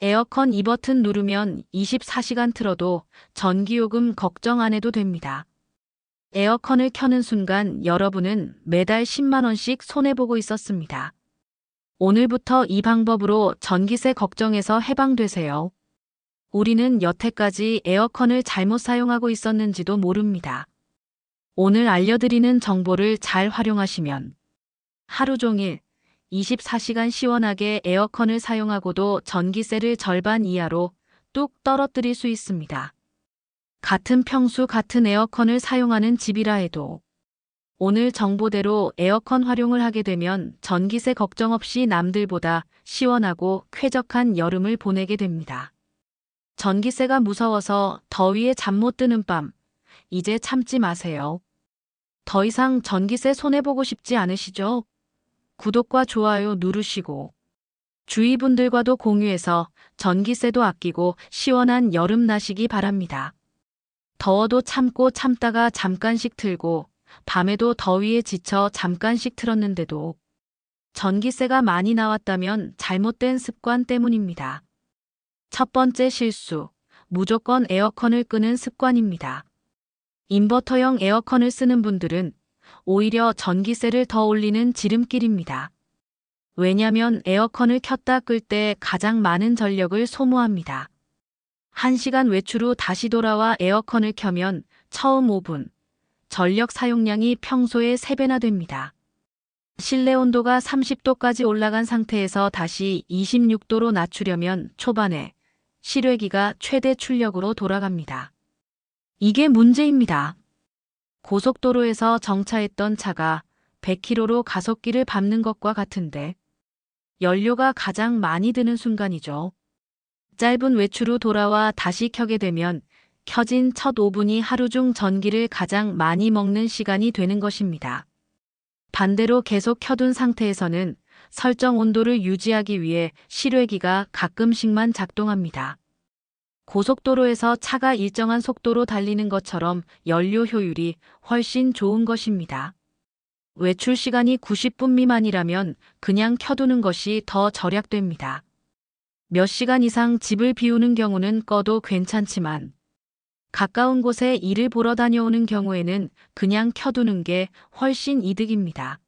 에어컨 이 버튼 누르면 24시간 틀어도 전기요금 걱정 안 해도 됩니다. 에어컨을 켜는 순간 여러분은 매달 10만 원씩 손해보고 있었습니다. 오늘부터 이 방법으로 전기세 걱정에서 해방되세요. 우리는 여태까지 에어컨을 잘못 사용하고 있었는지도 모릅니다. 오늘 알려드리는 정보를 잘 활용하시면 하루 종일 24시간 시원하게 에어컨을 사용하고도 전기세를 절반 이하로 뚝 떨어뜨릴 수 있습니다. 같은 평수 같은 에어컨을 사용하는 집이라 해도 오늘 정보대로 에어컨 활용을 하게 되면 전기세 걱정 없이 남들보다 시원하고 쾌적한 여름을 보내게 됩니다. 전기세가 무서워서 더위에 잠 못 드는 밤, 이제 참지 마세요. 더 이상 전기세 손해보고 싶지 않으시죠? 구독과 좋아요 누르시고 주위 분들과도 공유해서 전기세도 아끼고 시원한 여름 나시기 바랍니다. 더워도 참고 참다가 잠깐씩 틀고 밤에도 더위에 지쳐 잠깐씩 틀었는데도 전기세가 많이 나왔다면 잘못된 습관 때문입니다. 첫 번째 실수, 무조건 에어컨을 끄는 습관입니다. 인버터형 에어컨을 쓰는 분들은 오히려 전기세를 더 올리는 지름길입니다. 왜냐면 에어컨을 켰다 끌 때 가장 많은 전력을 소모합니다. 1시간 외출 후 다시 돌아와 에어컨을 켜면 처음 5분, 전력 사용량이 평소의 3배나 됩니다. 실내 온도가 30도까지 올라간 상태에서 다시 26도로 낮추려면 초반에 실외기가 최대 출력으로 돌아갑니다. 이게 문제입니다. 고속도로에서 정차했던 차가 100km로 가속기를 밟는 것과 같은데 연료가 가장 많이 드는 순간이죠. 짧은 외출 후 돌아와 다시 켜게 되면 켜진 첫 5분이 하루 중 전기를 가장 많이 먹는 시간이 되는 것입니다. 반대로 계속 켜둔 상태에서는 설정 온도를 유지하기 위해 실외기가 가끔씩만 작동합니다. 고속도로에서 차가 일정한 속도로 달리는 것처럼 연료 효율이 훨씬 좋은 것입니다. 외출 시간이 90분 미만이라면 그냥 켜두는 것이 더 절약됩니다. 몇 시간 이상 집을 비우는 경우는 꺼도 괜찮지만 가까운 곳에 일을 보러 다녀오는 경우에는 그냥 켜두는 게 훨씬 이득입니다.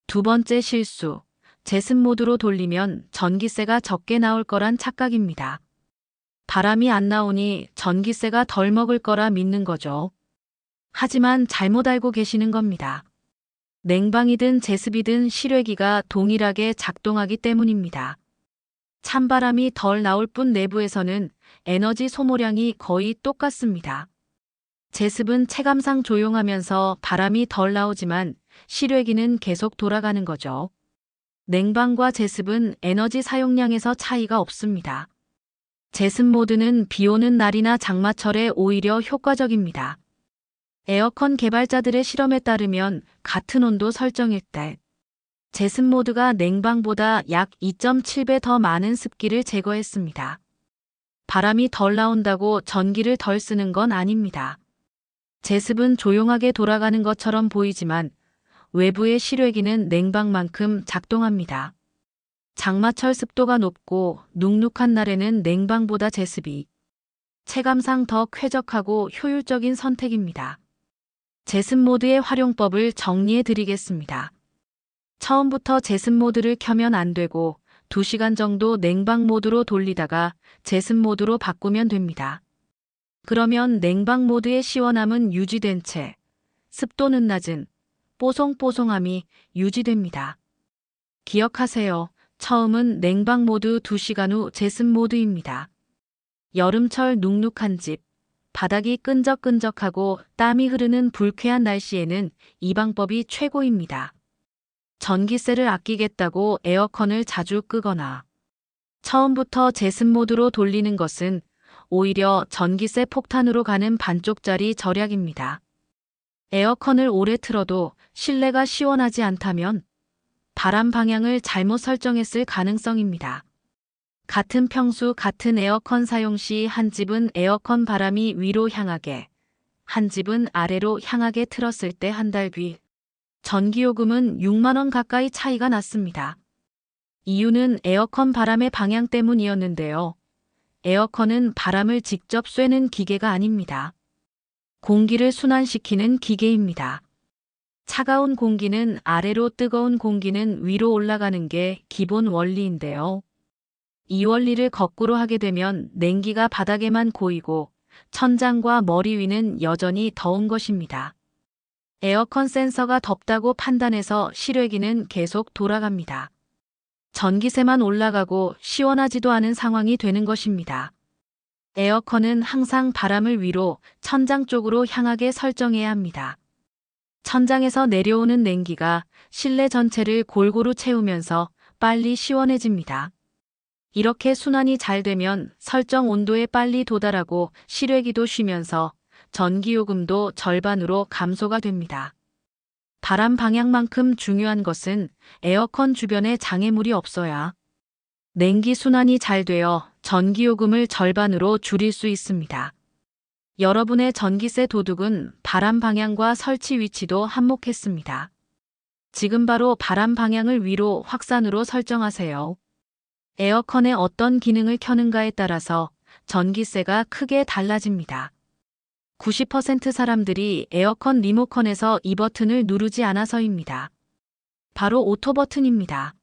두 번째 실수, 제습 모드로 돌리면 전기세가 적게 나올 거란 착각입니다. 바람이 안 나오니 전기세가 덜 먹을 거라 믿는 거죠. 하지만 잘못 알고 계시는 겁니다. 냉방이든 제습이든 실외기가 동일하게 작동하기 때문입니다. 찬바람이 덜 나올 뿐 내부에서는 에너지 소모량이 거의 똑같습니다. 제습은 체감상 조용하면서 바람이 덜 나오지만 실외기는 계속 돌아가는 거죠. 냉방과 제습은 에너지 사용량에서 차이가 없습니다. 제습 모드는 비 오는 날이나 장마철에 오히려 효과적입니다. 에어컨 개발자들의 실험에 따르면 같은 온도 설정일 때 제습 모드가 냉방보다 약 2.7배 더 많은 습기를 제거했습니다. 바람이 덜 나온다고 전기를 덜 쓰는 건 아닙니다. 제습은 조용하게 돌아가는 것처럼 보이지만 외부의 실외기는 냉방만큼 작동합니다. 장마철 습도가 높고 눅눅한 날에는 냉방보다 제습이 체감상 더 쾌적하고 효율적인 선택입니다. 제습 모드의 활용법을 정리해 드리겠습니다. 처음부터 제습 모드를 켜면 안 되고 2시간 정도 냉방 모드로 돌리다가 제습 모드로 바꾸면 됩니다. 그러면 냉방 모드의 시원함은 유지된 채 습도는 낮은 뽀송뽀송함이 유지됩니다. 기억하세요. 처음은 냉방 모드 2시간 후 제습 모드입니다. 여름철 눅눅한 집, 바닥이 끈적끈적하고 땀이 흐르는 불쾌한 날씨에는 이 방법이 최고입니다. 전기세를 아끼겠다고 에어컨을 자주 끄거나 처음부터 제습 모드로 돌리는 것은 오히려 전기세 폭탄으로 가는 반쪽짜리 절약입니다. 에어컨을 오래 틀어도 실내가 시원하지 않다면 바람 방향을 잘못 설정했을 가능성입니다. 같은 평수 같은 에어컨 사용 시 한 집은 에어컨 바람이 위로 향하게, 한 집은 아래로 향하게 틀었을 때 한 달 뒤 전기요금은 6만 원 가까이 차이가 났습니다. 이유는 에어컨 바람의 방향 때문이었는데요. 에어컨은 바람을 직접 쐬는 기계가 아닙니다. 공기를 순환시키는 기계입니다. 차가운 공기는 아래로, 뜨거운 공기는 위로 올라가는 게 기본 원리인데요. 이 원리를 거꾸로 하게 되면 냉기가 바닥에만 고이고 천장과 머리 위는 여전히 더운 것입니다. 에어컨 센서가 덥다고 판단해서 실외기는 계속 돌아갑니다. 전기세만 올라가고 시원하지도 않은 상황이 되는 것입니다. 에어컨은 항상 바람을 위로, 천장 쪽으로 향하게 설정해야 합니다. 천장에서 내려오는 냉기가 실내 전체를 골고루 채우면서 빨리 시원해집니다. 이렇게 순환이 잘 되면 설정 온도에 빨리 도달하고 실외기도 쉬면서 전기요금도 절반으로 감소가 됩니다. 바람 방향만큼 중요한 것은 에어컨 주변에 장애물이 없어야 냉기 순환이 잘 되어 전기요금을 절반으로 줄일 수 있습니다. 여러분의 전기세 도둑은 바람 방향과 설치 위치도 한몫했습니다. 지금 바로 바람 방향을 위로 확산으로 설정하세요. 에어컨에 어떤 기능을 켜는가에 따라서 전기세가 크게 달라집니다. 90% 사람들이 에어컨 리모컨에서 이 버튼을 누르지 않아서입니다. 바로 오토 버튼입니다.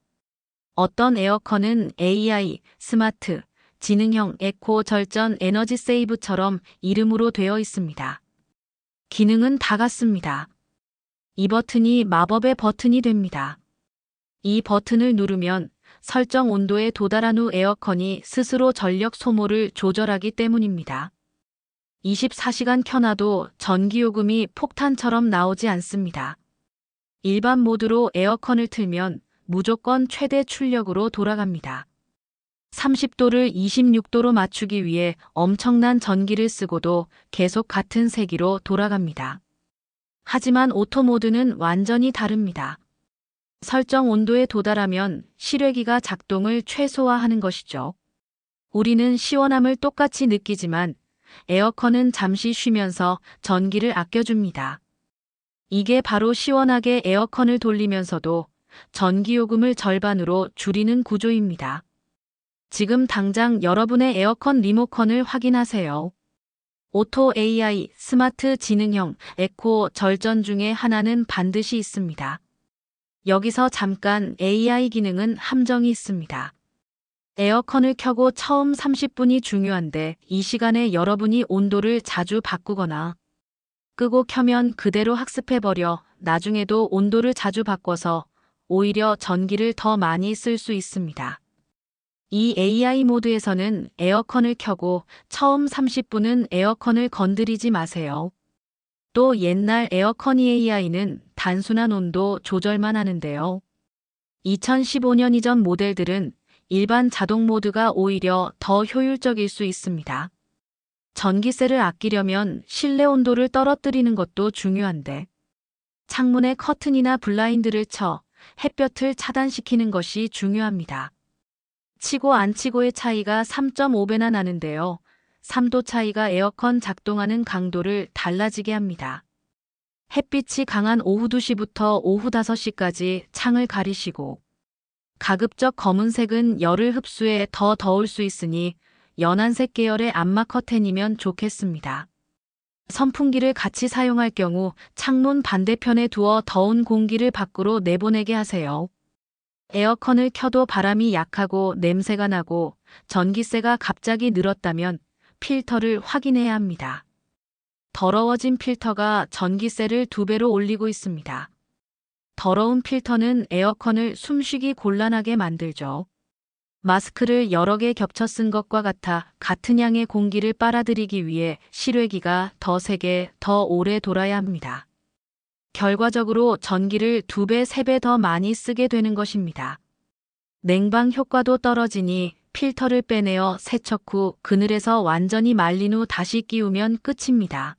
어떤 에어컨은 AI, 스마트, 지능형, 에코, 절전, 에너지 세이브처럼 이름으로 되어 있습니다. 기능은 다 같습니다. 이 버튼이 마법의 버튼이 됩니다. 이 버튼을 누르면 설정 온도에 도달한 후 에어컨이 스스로 전력 소모를 조절하기 때문입니다. 24시간 켜놔도 전기요금이 폭탄처럼 나오지 않습니다. 일반 모드로 에어컨을 틀면 무조건 최대 출력으로 돌아갑니다. 30도를 26도로 맞추기 위해 엄청난 전기를 쓰고도 계속 같은 세기로 돌아갑니다. 하지만 오토 모드는 완전히 다릅니다. 설정 온도에 도달하면 실외기가 작동을 최소화하는 것이죠. 우리는 시원함을 똑같이 느끼지만 에어컨은 잠시 쉬면서 전기를 아껴줍니다. 이게 바로 시원하게 에어컨을 돌리면서도 전기요금을 절반으로 줄이는 구조입니다. 지금 당장 여러분의 에어컨 리모컨을 확인하세요. 오토 AI, 스마트 지능형, 에코, 절전 중에 하나는 반드시 있습니다. 여기서 잠깐 AI 기능은 함정이 있습니다. 에어컨을 켜고 처음 30분이 중요한데 이 시간에 여러분이 온도를 자주 바꾸거나 끄고 켜면 그대로 학습해버려 나중에도 온도를 자주 바꿔서 오히려 전기를 더 많이 쓸 수 있습니다. 이 AI 모드에서는 에어컨을 켜고 처음 30분은 에어컨을 건드리지 마세요. 또 옛날 에어컨 AI는 단순한 온도 조절만 하는데요. 2015년 이전 모델들은 일반 자동 모드가 오히려 더 효율적일 수 있습니다. 전기세를 아끼려면 실내 온도를 떨어뜨리는 것도 중요한데 창문에 커튼이나 블라인드를 쳐 햇볕을 차단시키는 것이 중요합니다. 치고 안 치고의 차이가 3.5배나 나는데요. 3도 차이가 에어컨 작동하는 강도를 달라지게 합니다. 햇빛이 강한 오후 2시부터 오후 5시까지 창을 가리시고 가급적 검은색은 열을 흡수해 더 더울 수 있으니 연한색 계열의 암막 커튼이면 좋겠습니다. 선풍기를 같이 사용할 경우 창문 반대편에 두어 더운 공기를 밖으로 내보내게 하세요. 에어컨을 켜도 바람이 약하고 냄새가 나고 전기세가 갑자기 늘었다면 필터를 확인해야 합니다. 더러워진 필터가 전기세를 2배로 올리고 있습니다. 더러운 필터는 에어컨을 숨쉬기 곤란하게 만들죠. 마스크를 여러 개 겹쳐 쓴 것과 같아 같은 양의 공기를 빨아들이기 위해 실외기가 더 세게, 더 오래 돌아야 합니다. 결과적으로 전기를 2배, 3배 더 많이 쓰게 되는 것입니다. 냉방 효과도 떨어지니 필터를 빼내어 세척 후 그늘에서 완전히 말린 후 다시 끼우면 끝입니다.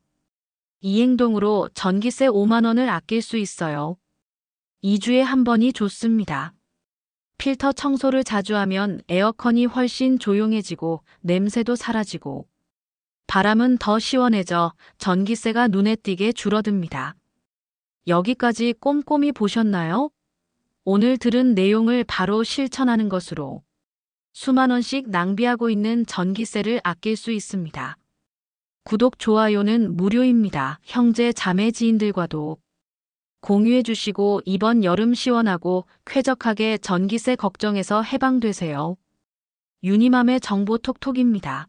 이 행동으로 전기세 5만 원을 아낄 수 있어요. 2주에 한 번이 좋습니다. 필터 청소를 자주 하면 에어컨이 훨씬 조용해지고 냄새도 사라지고 바람은 더 시원해져 전기세가 눈에 띄게 줄어듭니다. 여기까지 꼼꼼히 보셨나요? 오늘 들은 내용을 바로 실천하는 것으로 수만 원씩 낭비하고 있는 전기세를 아낄 수 있습니다. 구독, 좋아요는 무료입니다. 형제, 자매, 지인들과도 공유해 주시고 이번 여름 시원하고 쾌적하게 전기세 걱정에서 해방되세요. 유니맘의 정보 톡톡입니다.